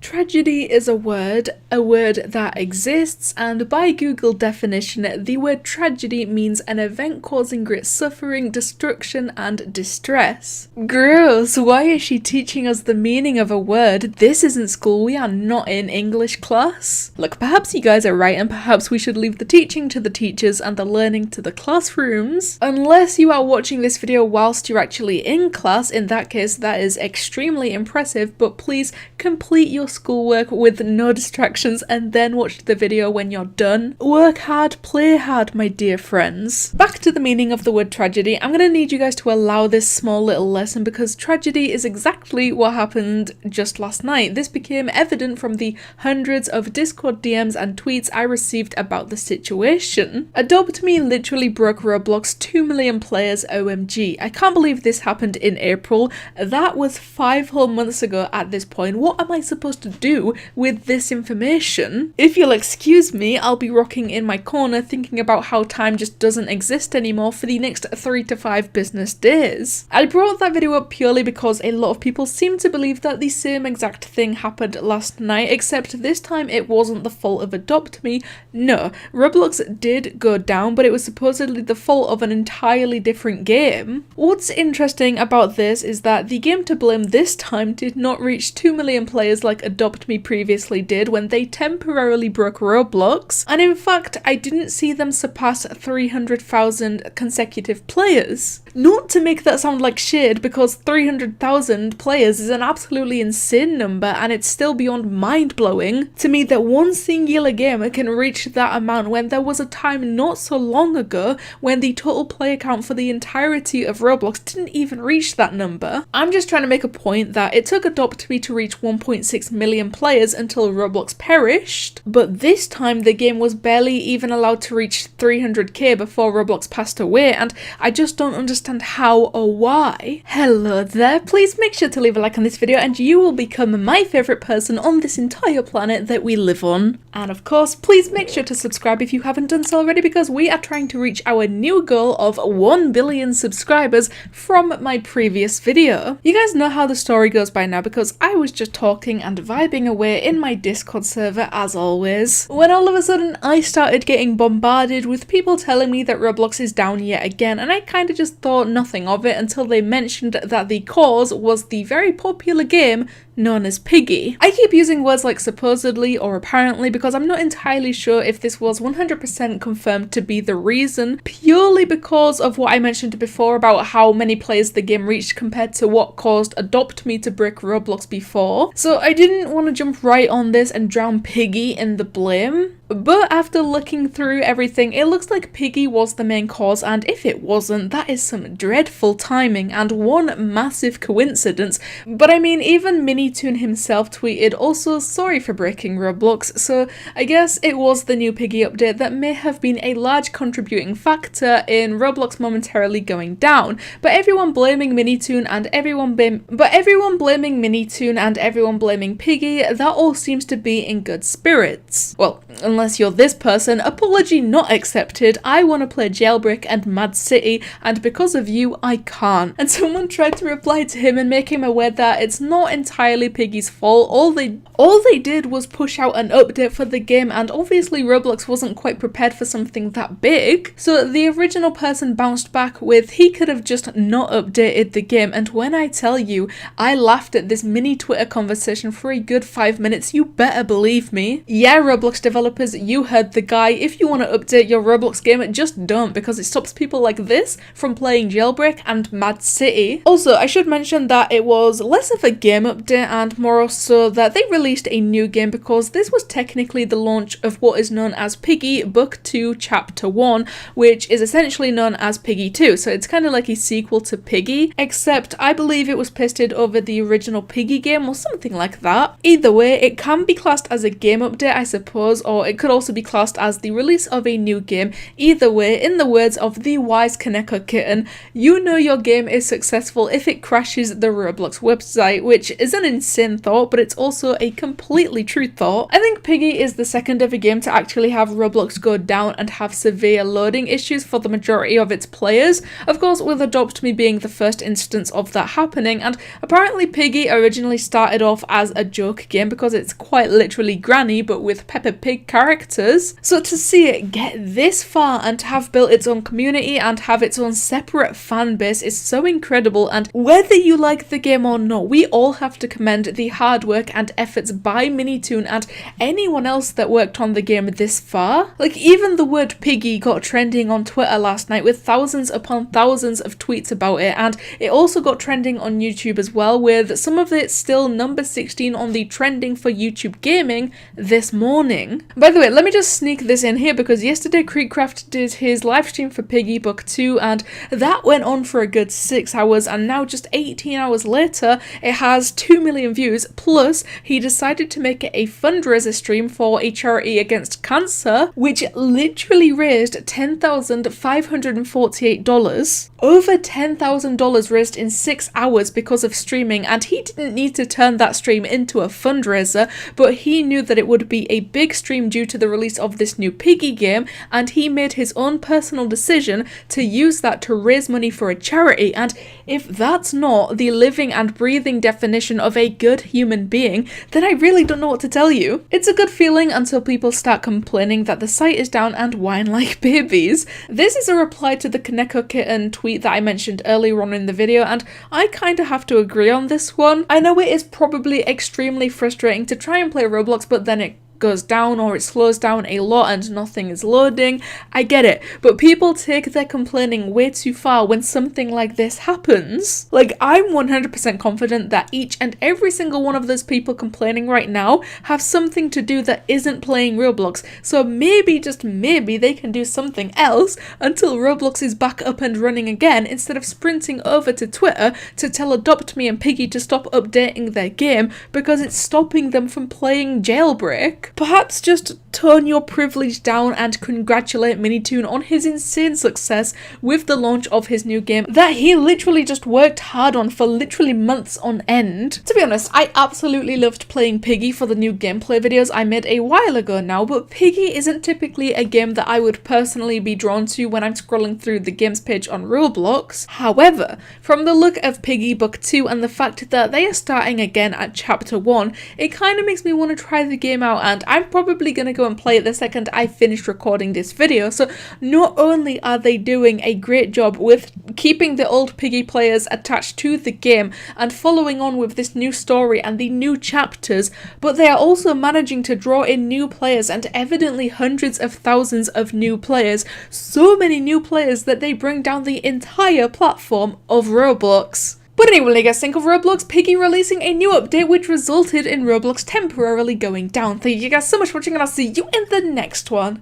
Tragedy is a word that exists, and by Google definition, the word tragedy means an event causing great suffering, destruction, and distress. Gross, why is she teaching us the meaning of a word? This isn't school, we are not in English class. Look, perhaps you guys are right, and perhaps we should leave the teaching to the teachers and the learning to the classrooms. Unless you are watching this video whilst you're actually in class, in that case that is extremely impressive, but please complete your schoolwork with no distractions and then watch the video when you're done. Work hard, play hard, my dear friends. Back to the meaning of the word tragedy, I'm gonna need you guys to allow this small little lesson because tragedy is exactly what happened just last night. This became evident from the hundreds of Discord DMs and tweets I received about the situation. Adopt Me literally broke Roblox, 2 million players, OMG. I can't believe this happened in April. That was 5 whole months ago at this point. What am I supposed to do with this information? If you'll excuse me, I'll be rocking in my corner thinking about how time just doesn't exist anymore for the next 3 to 5 business days. I brought that video up purely because a lot of people seem to believe that the same exact thing happened last night, except this time it wasn't the fault of Adopt Me. No, Roblox did go down, but it was supposedly the fault of an entirely different game. What's interesting about this is that the game to blame this time did not reach 2 million players like Adopt Me previously did when they temporarily broke Roblox, and in fact I didn't see them surpass 300,000 consecutive players. Not to make that sound like shade, because 300,000 players is an absolutely insane number, and it's still beyond mind-blowing to me that one singular gamer can reach that amount when there was a time not so long ago when the total player count for the entirety of Roblox didn't even reach that number. I'm just trying to make a point that it took Adopt Me to reach 1.6 million players until Roblox perished, but this time the game was barely even allowed to reach 300k before Roblox passed away, and I just don't understand how or why. Hello there, please make sure to leave a like on this video and you will become my favourite person on this entire planet that we live on. And of course, please make sure to subscribe if you haven't done so already, because we are trying to reach our new goal of 1 billion subscribers from my previous video. You guys know how the story goes by now because I was just talking and vibing away in my Discord server as always, when all of a sudden I started getting bombarded with people telling me that Roblox is down yet again, and I kind of just thought nothing of it until they mentioned that the cause was the very popular game known as Piggy. I keep using words like supposedly or apparently because I'm not entirely sure if this was 100% confirmed to be the reason, purely because of what I mentioned before about how many players the game reached compared to what caused Adopt Me to break Roblox before. So I didn't want to jump right on this and drown Piggy in the blame. But after looking through everything, it looks like Piggy was the main cause, and if it wasn't, that is some dreadful timing and one massive coincidence. But I mean, even Minitoon himself tweeted also sorry for breaking Roblox, so I guess it was the new Piggy update that may have been a large contributing factor in Roblox momentarily going down. But everyone blaming Minitoon and everyone blaming Piggy, that all seems to be in good spirits. Well, unless you're this person, apology not accepted. I want to play Jailbreak and Mad City, and because of you, I can't. And someone tried to reply to him and make him aware that it's not entirely Piggy's fault. All they did was push out an update for the game, and obviously Roblox wasn't quite prepared for something that big. So the original person bounced back with, he could have just not updated the game, and when I tell you, I laughed at this mini Twitter conversation for a good 5 minutes, you better believe me. Yeah, Roblox developers, you heard the guy. If you want to update your Roblox game, just don't, because it stops people like this from playing Jailbreak and Mad City. Also, I should mention that it was less of a game update and more so that they released a new game, because this was technically the launch of what is known as Piggy Book 2 Chapter 1, which is essentially known as Piggy 2. So it's kind of like a sequel to Piggy, except I believe it was pasted over the original Piggy game or something like that. Either way, it can be classed as a game update, I suppose, or it could also be classed as the release of a new game. Either way, in the words of the wise Kaneko kitten, you know your game is successful if it crashes the Roblox website, which is an insane thought, but it's also a completely true thought. I think Piggy is the second ever game to actually have Roblox go down and have severe loading issues for the majority of its players. Of course, with Adopt Me being the first instance of that happening, and apparently Piggy originally started off as a joke game because it's quite literally Granny but with Peppa Pig characters. So to see it get this far and to have built its own community and have its own separate fan base is so incredible, and whether you like the game or not, we all have to commend the hard work and efforts by Minitoon and anyone else that worked on the game this far. Like, even the word Piggy got trending on Twitter last night with thousands upon thousands of tweets about it, and it also got trending on YouTube as well, with some of it still number 16 on the trending for YouTube gaming this morning. By the way, let me just sneak this in here because yesterday Creekcraft did his live stream for Piggy Book 2 and that went on for a good 6 hours, and now just 18 hours later it has 2 million views, plus he decided to make it a fundraiser stream for a charity against cancer, which literally raised $10,548. Over $10,000 raised in 6 hours because of streaming, and he didn't need to turn that stream into a fundraiser, but he knew that it would be a big stream due to the release of this new Piggy game, and he made his own personal decision to use that to raise money for a charity. And if that's not the living and breathing definition of a good human being, then I really don't know what to tell you. It's a good feeling until people start complaining that the site is down and whine like babies. This is a reply to the Kaneko kitten tweet that I mentioned earlier on in the video, and I kinda have to agree on this one. I know it is probably extremely frustrating to try and play Roblox, but then it goes down or it slows down a lot and nothing is loading. I get it, but people take their complaining way too far when something like this happens. Like, I'm 100% confident that each and every single one of those people complaining right now have something to do that isn't playing Roblox, so maybe, just maybe, they can do something else until Roblox is back up and running again, instead of sprinting over to Twitter to tell Adopt Me and Piggy to stop updating their game because it's stopping them from playing Jailbreak. Perhaps just tone your privilege down and congratulate Minitoon on his insane success with the launch of his new game that he literally just worked hard on for literally months on end. To be honest, I absolutely loved playing Piggy for the new gameplay videos I made a while ago now, but Piggy isn't typically a game that I would personally be drawn to when I'm scrolling through the games page on Roblox. However, from the look of Piggy Book 2 and the fact that they are starting again at Chapter 1, it kind of makes me want to try the game out, and I'm probably going to go and play it the second I finish recording this video. So not only are they doing a great job with keeping the old Piggy players attached to the game and following on with this new story and the new chapters, but they are also managing to draw in new players, and evidently hundreds of thousands of new players. So many new players that they bring down the entire platform of Roblox. But anyway, what do you guys think of Roblox Piggy releasing a new update which resulted in Roblox temporarily going down? Thank you guys so much for watching, and I'll see you in the next one.